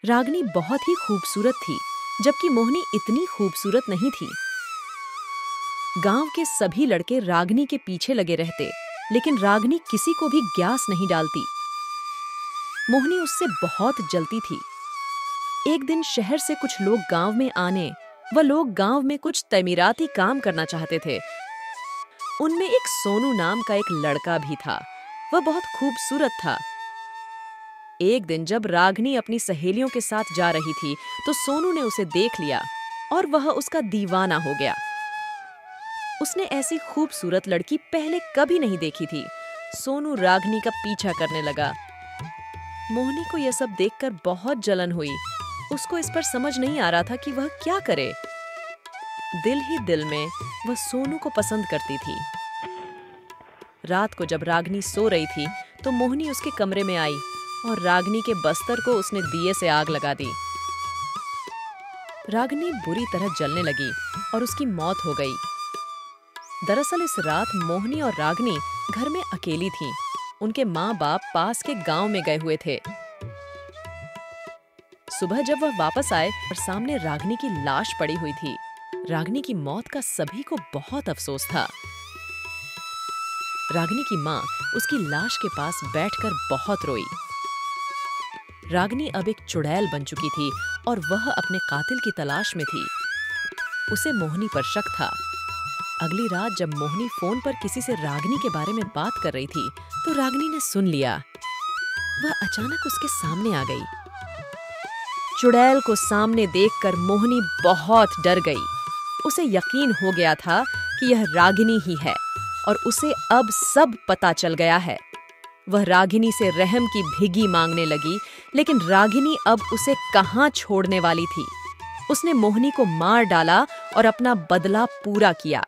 रागिनी बहुत ही खूबसूरत थी, जबकि मोहिनी इतनी खूबसूरत नहीं थी। गांव के सभी लड़के रागिनी के पीछे लगे रहते, लेकिन रागिनी किसी को भी ग्यास नहीं डालती। मोहिनी उससे बहुत जलती थी। एक दिन शहर से कुछ लोग गांव में आने व लोग गांव में कुछ तमीराती काम करना चाहते थे। उनमें एक सोनू नाम का एक लड़का भी था। वह बहुत खूबसूरत था। एक दिन जब रागिनी अपनी सहेलियों के साथ जा रही थी, तो सोनू ने उसे देख लिया और वह उसका दीवाना हो गया। उसने ऐसी खूबसूरत लड़की पहले कभी नहीं देखी थी। सोनू रागिनी का पीछा करने लगा। मोहिनी को यह सब देखकर बहुत जलन हुई। उसको इस पर समझ नहीं आ रहा था कि वह क्या करे। दिल ही दिल में वह सोनू को पसंद करती थी। रात को जब रागिनी सो रही थी, तो मोहिनी उसके कमरे में आई और रागिनी के बस्तर को उसने दिए से आग लगा दी। रागिनी बुरी तरह जलने लगी और उसकी मौत हो गई। दरअसल इस रात मोहिनी और रागिनी घर में अकेली थीं। उनके माँ बाप पास के गांव में गए हुए थे। सुबह जब वह वापस आए और सामने रागिनी की लाश पड़ी हुई थी। रागिनी की मौत का सभी को बहुत अफसोस था। रागिनी की माँ उसकी लाश के पास बैठकर बहुत रोई। रागिनी अब एक चुड़ैल बन चुकी थी और वह अपने कातिल की तलाश में थी। उसे मोहिनी पर शक था। अगली रात जब मोहिनी फोन पर किसी से रागिनी के बारे में बात कर रही थी, तो रागिनी ने सुन लिया। वह अचानक उसके सामने आ गई। चुड़ैल को सामने देखकर मोहिनी बहुत डर गई। उसे यकीन हो गया था कि यह रागिनी ही है और उसे अब सब पता चल गया है। वह रागिनी से रहम की भिगी मांगने लगी, लेकिन रागिनी अब उसे कहाँ छोड़ने वाली थी। उसने मोहिनी को मार डाला और अपना बदला पूरा किया।